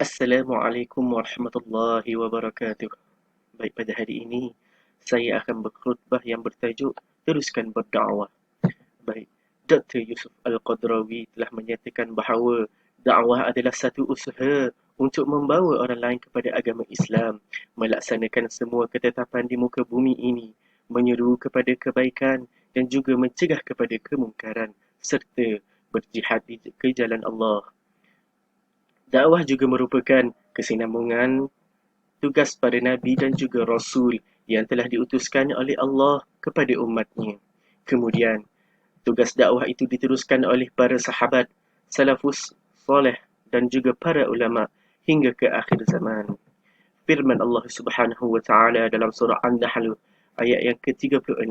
Assalamualaikum warahmatullahi wabarakatuh. Baik, pada hari ini saya akan berkhutbah yang bertajuk Teruskan Berdakwah. Baik, Dr. Yusuf Al-Qadrawi telah menyatakan bahawa dakwah adalah satu usaha untuk membawa orang lain kepada agama Islam, melaksanakan semua ketetapan di muka bumi ini, menyeru kepada kebaikan dan juga mencegah kepada kemungkaran serta berjihad ke jalan Allah. Dakwah juga merupakan kesinambungan tugas para nabi dan juga rasul yang telah diutuskan oleh Allah kepada umatnya. Kemudian, tugas dakwah itu diteruskan oleh para sahabat, salafus soleh dan juga para ulama hingga ke akhir zaman. Firman Allah Subhanahu wa taala dalam surah An-Nahl ayat yang ke-36.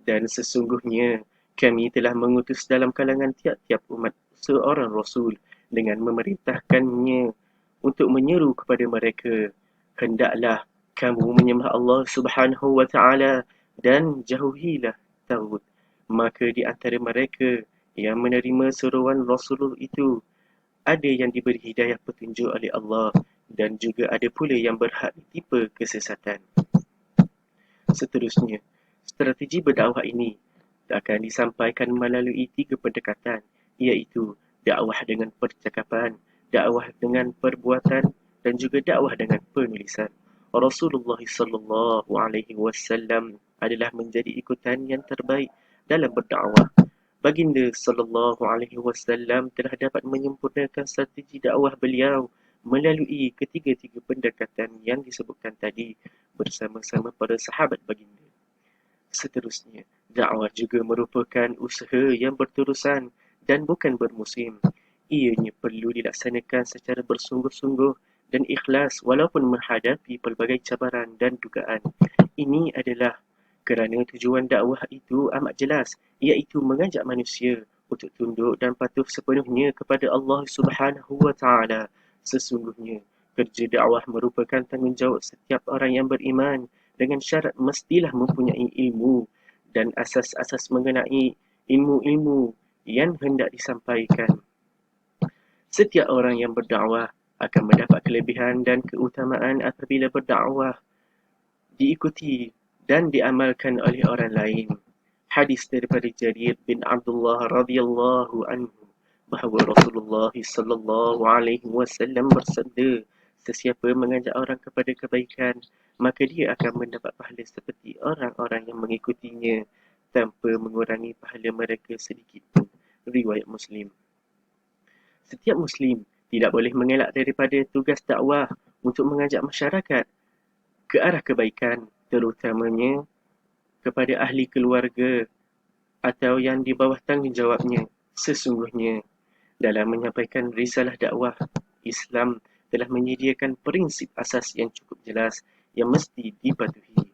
Dan sesungguhnya kami telah mengutus dalam kalangan tiap-tiap umat seorang rasul dengan memerintahkannya untuk menyeru kepada mereka, hendaklah kamu menyembah Allah Subhanahu wa taala dan jauhilah tagut. Maka di antara mereka yang menerima seruan Rasulullah itu ada yang diberi hidayah petunjuk oleh Allah dan juga ada pula yang berhak ditipu kesesatan. Seterusnya, strategi berdakwah ini akan disampaikan melalui 3 pendekatan, iaitu dakwah dengan percakapan, dakwah dengan perbuatan dan juga dakwah dengan penulisan. Rasulullah sallallahu alaihi wasallam adalah menjadi ikutan yang terbaik dalam berdakwah. Baginda sallallahu alaihi wasallam telah dapat menyempurnakan strategi dakwah beliau melalui ketiga-tiga pendekatan yang disebutkan tadi bersama-sama para sahabat baginda. Seterusnya, dakwah juga merupakan usaha yang berterusan dan bukan bermusim. Ianya perlu dilaksanakan secara bersungguh-sungguh dan ikhlas walaupun menghadapi pelbagai cabaran dan dugaan. Ini adalah kerana tujuan dakwah itu amat jelas, iaitu mengajak manusia untuk tunduk dan patuh sepenuhnya kepada Allah Subhanahu wa taala. Sesungguhnya, kerja dakwah merupakan tanggungjawab setiap orang yang beriman dengan syarat mestilah mempunyai ilmu dan asas-asas mengenai ilmu-ilmu yang hendak disampaikan. Setiap orang yang berdakwah akan mendapat kelebihan dan keutamaan apabila berdakwah diikuti dan diamalkan oleh orang lain. Hadis daripada Jarir bin Abdullah radhiyallahu anhu bahawa Rasulullah sallallahu alaihi wasallam bersabda, sesiapa mengajak orang kepada kebaikan, maka dia akan mendapat pahala seperti orang-orang yang mengikutinya tanpa mengurangi pahala mereka sedikit pun. Riwayat Muslim. Setiap Muslim tidak boleh mengelak daripada tugas dakwah untuk mengajak masyarakat ke arah kebaikan, terutamanya kepada ahli keluarga atau yang di bawah tanggungjawabnya. Sesungguhnya, dalam menyampaikan risalah dakwah, Islam telah menyediakan prinsip asas yang cukup jelas yang mesti dipatuhi.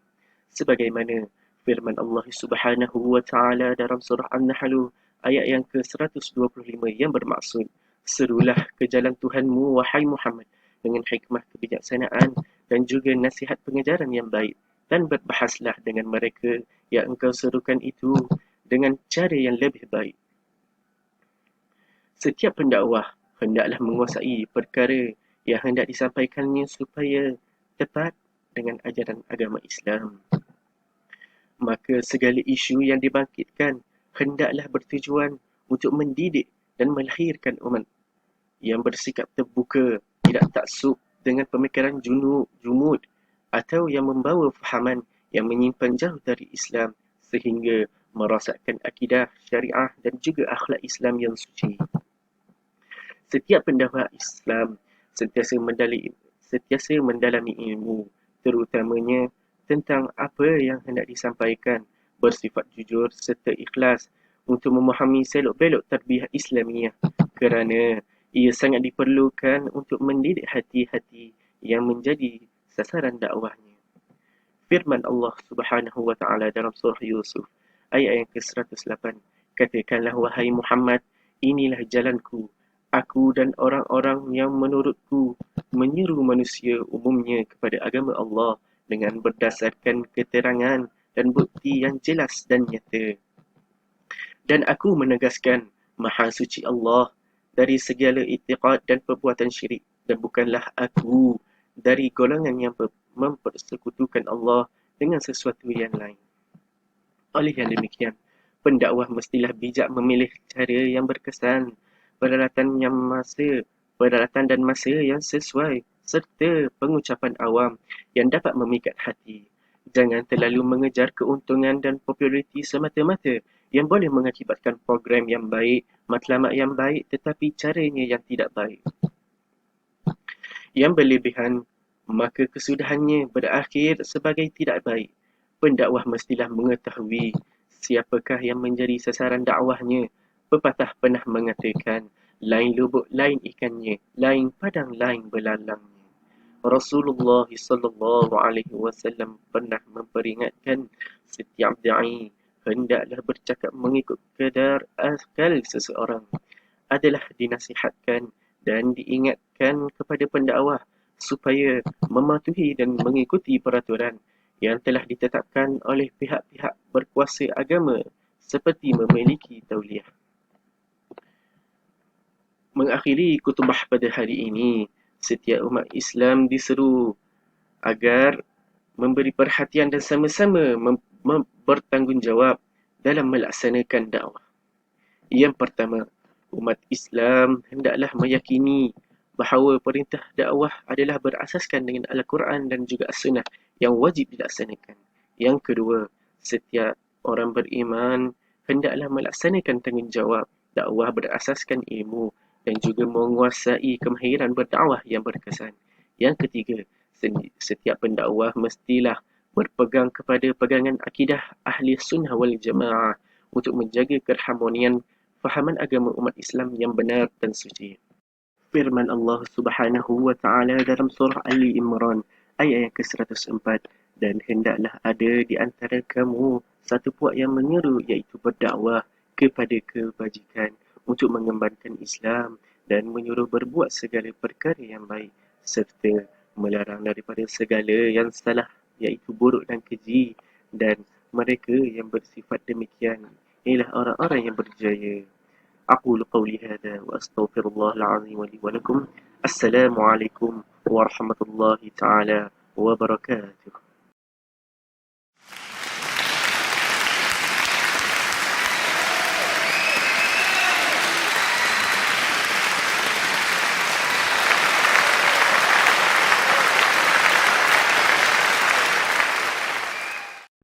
Sebagaimana firman Allah Subhanahu wa taala dalam surah An-Nahl ayat yang ke-125 yang bermaksud, serulah ke jalan Tuhanmu wahai Muhammad dengan hikmah kebijaksanaan dan juga nasihat pengajaran yang baik, dan berbahaslah dengan mereka yang engkau serukan itu dengan cara yang lebih baik. Setiap pendakwah hendaklah menguasai perkara yang hendak disampaikannya supaya tepat dengan ajaran agama Islam. Maka segala isu yang dibangkitkan hendaklah bertujuan untuk mendidik dan melahirkan umat yang bersikap terbuka, tidak taksub dengan pemikiran jumud atau yang membawa fahaman yang menyimpang jauh dari Islam sehingga merosakkan akidah, syariah dan juga akhlak Islam yang suci. Setiap pendakwah Islam sentiasa mendalami ilmu, terutamanya tentang apa yang hendak disampaikan, bersifat jujur serta ikhlas untuk memahami selok-belok tarbiyah Islamiah kerana ia sangat diperlukan untuk mendidik hati-hati yang menjadi sasaran dakwahnya. Firman Allah Subhanahu wa taala dalam surah Yusuf ayat yang ke-108, katakanlah wahai Muhammad, inilah jalanku, aku dan orang-orang yang menurutku menyeru manusia umumnya kepada agama Allah dengan berdasarkan keterangan dan bukti yang jelas dan nyata. Dan aku menegaskan, Maha Suci Allah dari segala i'tiqad dan perbuatan syirik, dan bukanlah aku dari golongan yang mempersekutukan Allah dengan sesuatu yang lain. Oleh yang demikian, pendakwah mestilah bijak memilih cara yang berkesan, peralatan dan masa yang sesuai, serta pengucapan awam yang dapat memikat hati. Jangan terlalu mengejar keuntungan dan populariti semata-mata yang boleh mengakibatkan program yang baik, matlamat yang baik tetapi caranya yang tidak baik. Yang berlebihan, maka kesudahannya berakhir sebagai tidak baik. Pendakwah mestilah mengetahui siapakah yang menjadi sasaran dakwahnya. Pepatah pernah mengatakan, lain lubuk, lain ikannya, lain padang, lain belalangnya. Rasulullah sallallahu alaihi wasallam pernah memperingatkan setiap dai hendaklah bercakap mengikut kadar akal seseorang, adalah dinasihatkan dan diingatkan kepada pendakwah supaya mematuhi dan mengikuti peraturan yang telah ditetapkan oleh pihak-pihak berkuasa agama seperti memiliki tauliah. Mengakhiri kutubah pada hari ini, setiap umat Islam diseru agar memberi perhatian dan sama-sama bertanggungjawab dalam melaksanakan dakwah. Yang pertama, umat Islam hendaklah meyakini bahawa perintah dakwah adalah berasaskan dengan Al-Quran dan juga As-Sunnah yang wajib dilaksanakan. Yang kedua, setiap orang beriman hendaklah melaksanakan tanggungjawab dakwah berasaskan ilmu dan juga menguasai kemahiran berdakwah yang berkesan. Yang ketiga, setiap pendakwah mestilah berpegang kepada pegangan akidah ahli sunnah wal jamaah untuk menjaga keharmonian fahaman agama umat Islam yang benar dan suci. Firman Allah Subhanahu wa taala dalam surah Ali Imran ayat yang ke-104, dan hendaklah ada di antara kamu satu puak yang menyeru iaitu berdakwah kepada kebajikan untuk mengembangkan Islam dan menyuruh berbuat segala perkara yang baik serta melarang daripada segala yang salah iaitu buruk dan keji, dan mereka yang bersifat demikian ialah orang-orang yang berjaya. أقول قولي هذا وأستغفر الله العظيم لي ولكم. السلام عليكم ورحمة الله تعالى وبركاته.